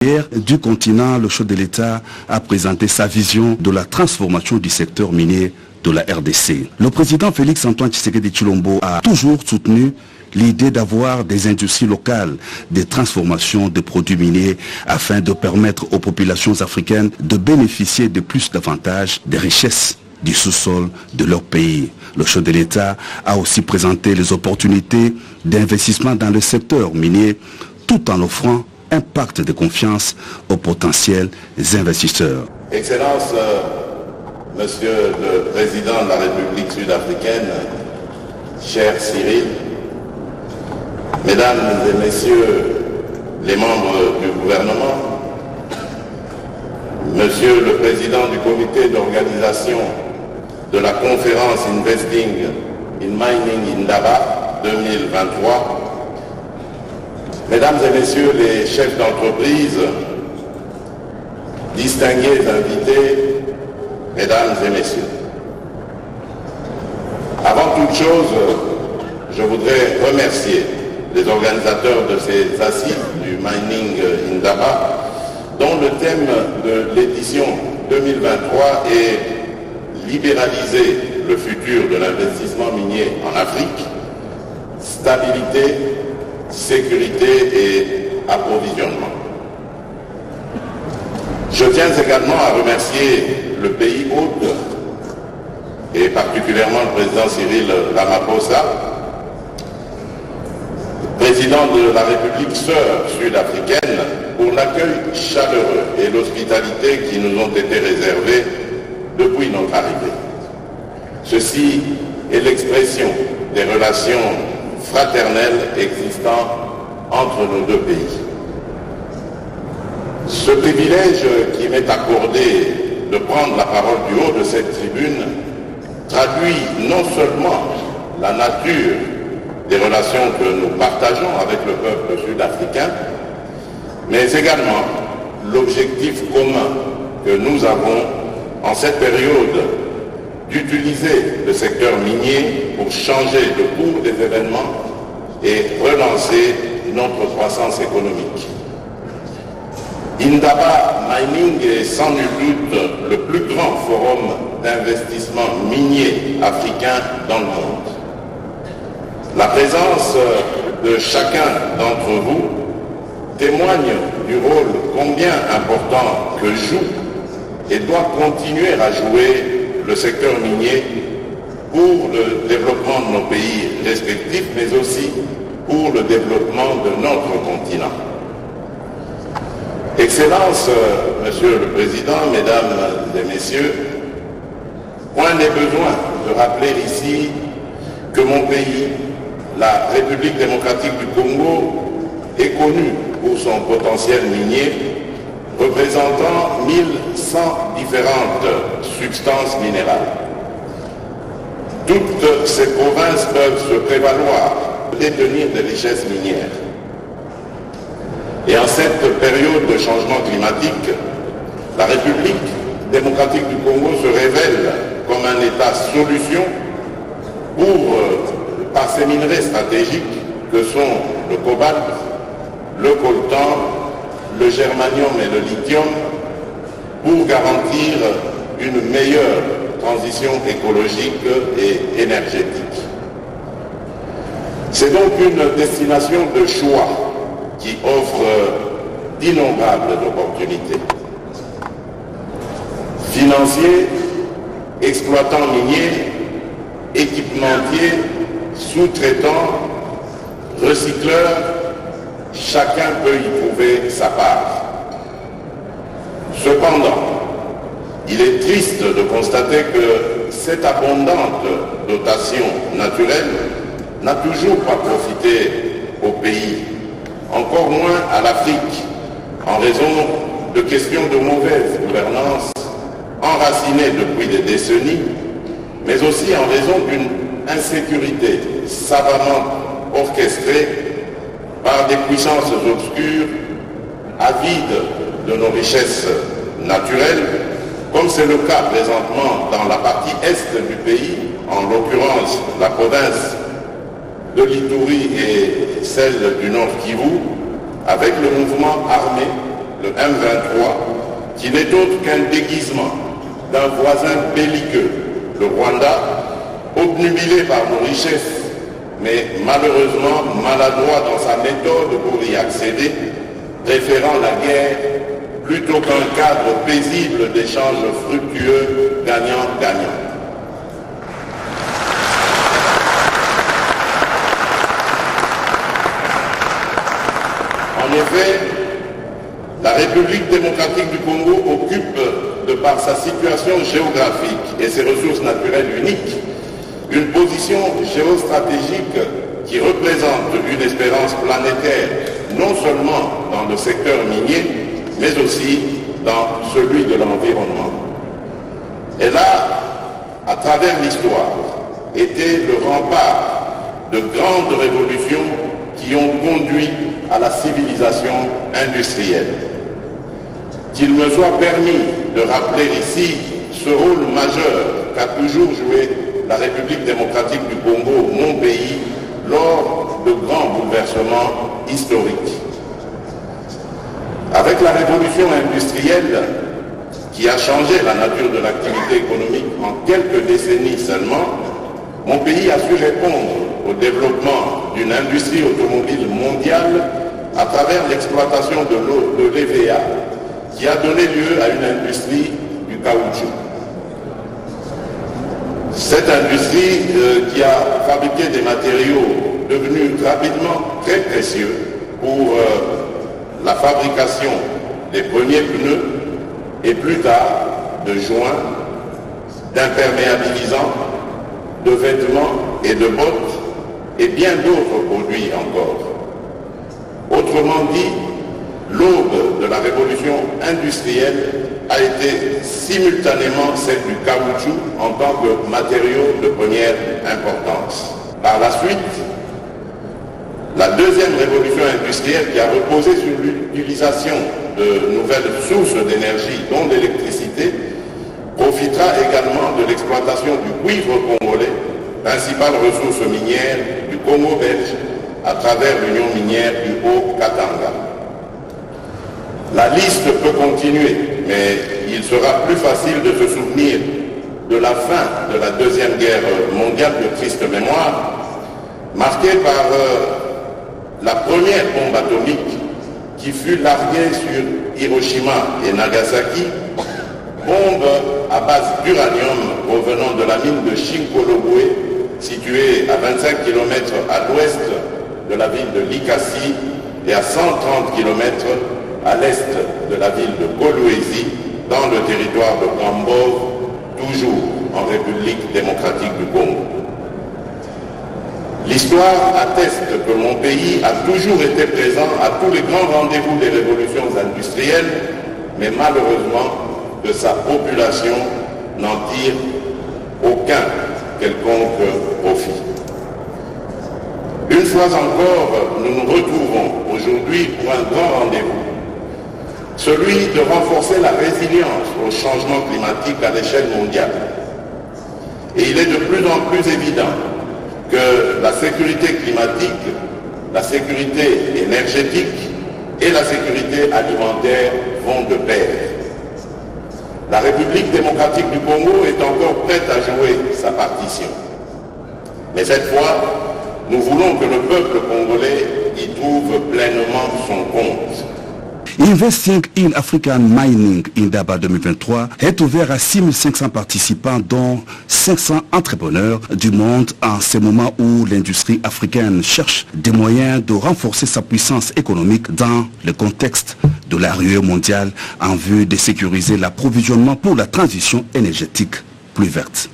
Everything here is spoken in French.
Hier, du continent, le chef de l'État a présenté sa vision de la transformation du secteur minier de la RDC. Le président Félix-Antoine Tshisekedi Tshilombo a toujours soutenu l'idée d'avoir des industries locales, des transformations de produits miniers afin de permettre aux populations africaines de bénéficier de plus d'avantages, des richesses du sous-sol de leur pays. Le chef de l'État a aussi présenté les opportunités d'investissement dans le secteur minier tout en offrant un pacte de confiance aux potentiels investisseurs. Excellence, Monsieur le Président de la République sud-africaine, cher Cyril, Mesdames et Messieurs les membres du gouvernement, Monsieur le Président du comité d'organisation de la conférence Investing in Mining Indaba 2023, Mesdames et Messieurs les chefs d'entreprise, distingués invités, Mesdames et Messieurs. Avant toute chose, je voudrais remercier les organisateurs de ces assises du Mining Indaba, dont le thème de l'édition 2023 est libéraliser le futur de l'investissement minier en Afrique, stabilité, sécurité et approvisionnement. Je tiens également à remercier le pays hôte et particulièrement le président Cyril Ramaphosa, président de la République sœur sud-africaine, pour l'accueil chaleureux et l'hospitalité qui nous ont été réservés depuis notre arrivée. Ceci est l'expression des relations fraternelles existant entre nos deux pays. Ce privilège qui m'est accordé de prendre la parole du haut de cette tribune traduit non seulement la nature des relations que nous partageons avec le peuple sud-africain, mais également l'objectif commun que nous avons en cette période d'utiliser le secteur minier pour changer le cours des événements et relancer notre croissance économique. Indaba Mining est sans nul doute le plus grand forum d'investissement minier africain dans le monde. La présence de chacun d'entre vous témoigne du rôle combien important que joue et doit continuer à jouer le secteur minier pour le développement de nos pays respectifs, mais aussi pour le développement de notre continent. Excellence, Monsieur le Président, Mesdames et Messieurs, point n'est besoin de rappeler ici que mon pays, la République démocratique du Congo, est connu pour son potentiel minier, représentant 1100 différentes substances minérales. Toutes ces provinces peuvent se prévaloir de détenir des richesses minières. Et en cette période de changement climatique, la République démocratique du Congo se révèle comme un État solution par ces minerais stratégiques que sont le cobalt, le coltan, le germanium et le lithium, pour garantir une meilleure transition écologique et énergétique. C'est donc une destination de choix qui offre d'innombrables opportunités. Financiers, exploitants miniers, équipementiers, sous-traitants, recycleurs, chacun peut y trouver sa part. Cependant, il est triste de constater que cette abondante dotation naturelle n'a toujours pas profité au pays, encore moins à l'Afrique, en raison de questions de mauvaise gouvernance enracinées depuis des décennies, mais aussi en raison d'une insécurité savamment orchestrée par des puissances obscures, avides de nos richesses naturelles, comme c'est le cas présentement dans la partie est du pays, en l'occurrence la province de l'Ituri et celle du Nord Kivu, avec le mouvement armé le M23, qui n'est autre qu'un déguisement d'un voisin belliqueux, le Rwanda, obnubilé par nos richesses, mais malheureusement maladroit dans sa méthode pour y accéder, préférant la guerre plutôt qu'un cadre paisible d'échanges fructueux, gagnant-gagnant. En effet, la République démocratique du Congo occupe, de par sa situation géographique et ses ressources naturelles uniques, une position géostratégique qui représente une espérance planétaire non seulement dans le secteur minier, mais aussi dans celui de l'environnement. Elle a, à travers l'histoire, été le rempart de grandes révolutions qui ont conduit à la civilisation industrielle. Qu'il me soit permis de rappeler ici ce rôle majeur qu'a toujours joué la République démocratique du Congo, mon pays, lors de grands bouleversements historiques. Avec la révolution industrielle qui a changé la nature de l'activité économique en quelques décennies seulement, mon pays a su répondre au développement d'une industrie automobile mondiale à travers l'exploitation de l'EVA qui a donné lieu à une industrie du caoutchouc. Cette industrie qui a fabriqué des matériaux devenus rapidement très précieux pour la fabrication des premiers pneus et plus tard de joints, d'imperméabilisants, de vêtements et de bottes et bien d'autres produits encore. Autrement dit, l'aube de la révolution industrielle a été simultanément celle du caoutchouc en tant que matériau de première importance. Par la suite, la deuxième révolution industrielle qui a reposé sur l'utilisation de nouvelles sources d'énergie, dont l'électricité, profitera également de l'exploitation du cuivre congolais, principale ressource minière du Congo belge, à travers l'union minière du Haut-Katanga. La liste peut continuer, mais il sera plus facile de se souvenir de la fin de la Deuxième Guerre mondiale de triste mémoire, marquée par la première bombe atomique qui fut larguée sur Hiroshima et Nagasaki, bombe à base d'uranium provenant de la mine de Shinkolobwe, située à 25 km à l'ouest de la ville de Likasi et à 130 km à l'est de la ville de Kolwezi, dans le territoire de Gambov, toujours en République démocratique du Congo. L'histoire atteste que mon pays a toujours été présent à tous les grands rendez-vous des révolutions industrielles, mais malheureusement que sa population n'en tire aucun quelconque profit. Une fois encore, nous nous retrouvons aujourd'hui pour un grand rendez-vous, celui de renforcer la résilience au changement climatique à l'échelle mondiale. Et il est de plus en plus évident que la sécurité climatique, la sécurité énergétique et la sécurité alimentaire vont de pair. La République démocratique du Congo est encore prête à jouer sa partition. Mais cette fois, nous voulons que le peuple congolais y trouve pleinement son compte. Investing in African Mining Indaba 2023 est ouvert à 6500 participants, dont 500 entrepreneurs du monde, en ce moment où l'industrie africaine cherche des moyens de renforcer sa puissance économique dans le contexte de la ruée mondiale en vue de sécuriser l'approvisionnement pour la transition énergétique plus verte.